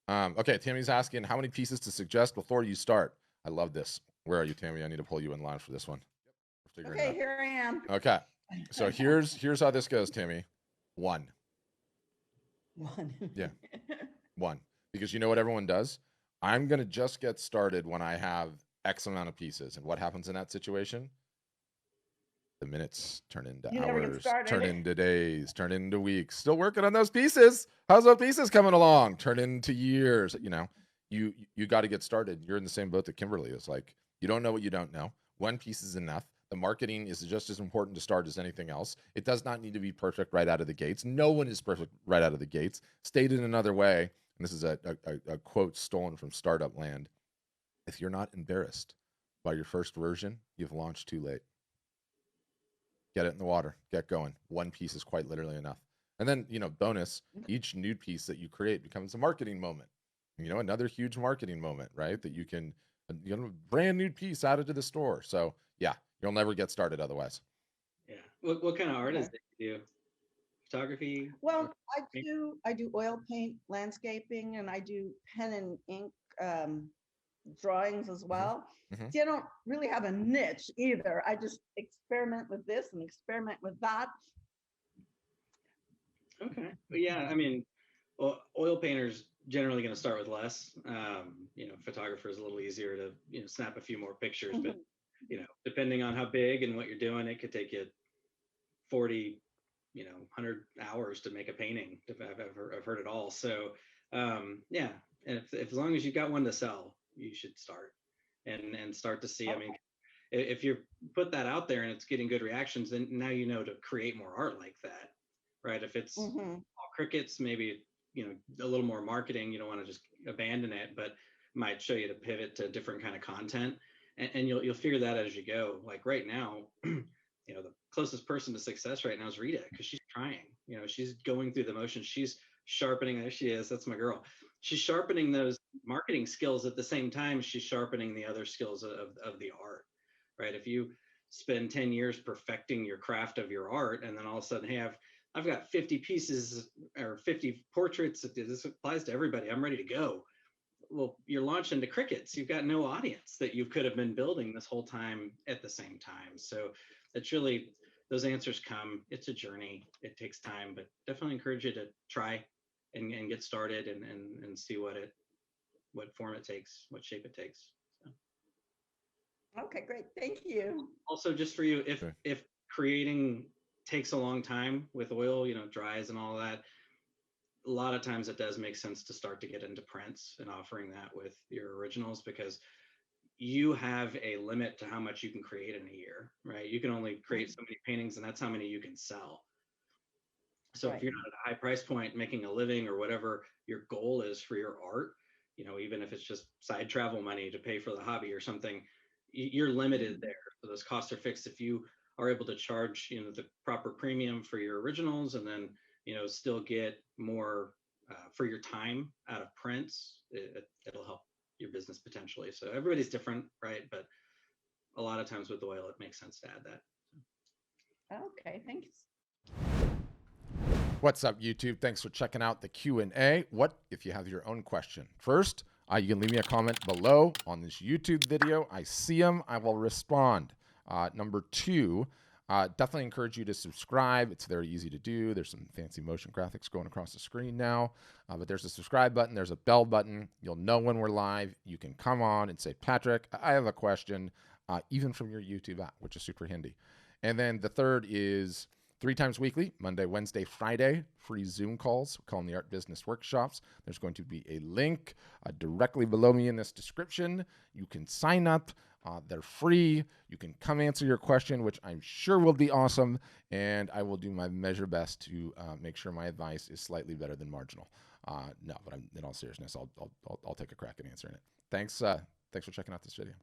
Okay, Tammy's asking how many pieces to suggest before you start. I love this. Where are you, Tammy? I need to pull you in line for this one. We're figuring it Okay, out. here I am. Okay, so here's how this goes, Tammy. One. One. Yeah, one. Because you know what everyone does? I'm gonna just get started when I have X amount of pieces. And what happens in that situation? The minutes turn into You never get hours, turn started. into days, turn into weeks. Still working on those pieces. How's those pieces coming along? Turn into years. You got to get started. You're in the same boat that Kimberly is. Like, you don't know what you don't know. One piece is enough. The marketing is just as important to start as anything else. It does not need to be perfect right out of the gates. No one is perfect right out of the gates. Stated another way, and this is a quote stolen from Startup Land. If you're not embarrassed by your first version, you've launched too late. Get it in the water, get going. One piece is quite literally enough. And then, bonus, each nude piece that you create becomes a marketing moment. Another huge marketing moment, right? That you can, brand new piece added to the store. So yeah, you'll never get started otherwise. Yeah. What kind of art is Okay. it you do? Photography? Well, I do oil paint, landscaping, and I do pen and ink drawings as hmm well. hmm See, I don't really have a niche either. I just experiment with this and experiment with that. Okay. But yeah, I mean, oil painters generally going to start with less. Photographer is a little easier to snap a few more pictures, but Mhm. depending on how big and what you're doing, it could take you 40, 100 hours to make a painting. I've heard it all. So yeah, and if as long as you've got one to sell, you should start and start to see. I mean, if you put that out there and it's getting good reactions, then now you know to create more art like that, right? If it's Mhm. all crickets, maybe a little more marketing. You don't want to just abandon it, but might show you to pivot to different kind of content, and you'll figure that as you go. Like right now, the closest person to success right now is Rita because she's trying. She's going through the motions. She's sharpening. There she is. That's my girl. She's sharpening those marketing skills at the same time she's sharpening the other skills of the art, right? If you spend 10 years perfecting your craft of your art and then all of a sudden, hey, I've got 50 pieces or 50 portraits. This applies to everybody. I'm ready to go. Well, you're launching to crickets. You've got no audience that you could have been building this whole time at the same time. So it's really, those answers come. It's a journey. It takes time, but definitely encourage you to try and get started and see what form it takes, what shape it takes. So. Okay, great. Thank you. Also, just for you, if Okay. if creating takes a long time with oil, dries and all that, a lot of times it does make sense to start to get into prints and offering that with your originals because you have a limit to how much you can create in a year, right? You can only create Mhm. so many paintings and that's how many you can sell. So if Right. you're not at a high price point making a living or whatever your goal is for your art, even if it's just side travel money to pay for the hobby or something, you're limited Mhm. there. So those costs are fixed. If you are able to charge, the proper premium for your originals and then, still get more for your time out of prints, it'll help your business potentially. So everybody's different, right? But a lot of times with oil, it makes sense to add that. Okay, thanks. What's up, YouTube? Thanks for checking out the Q&A. What if you have your own question? First, you can leave me a comment below on this YouTube video. I see them. I will respond. Number two, definitely encourage you to subscribe. It's very easy to do. There's some fancy motion graphics going across the screen now, but there's a subscribe button. There's a bell button. You'll know when we're live. You can come on and say, Patrick, I have a question, even from your YouTube app, which is super handy. And then the third is 3 times weekly, Monday, Wednesday, Friday, free Zoom calls. We call them the Art Business Workshops. There's going to be a link directly below me in this description. You can sign up. They're free. You can come answer your question, which I'm sure will be awesome. And I will do my measure best to make sure my advice is slightly better than marginal. No, but in all seriousness, I'll take a crack at answering it. Thanks for checking out this video.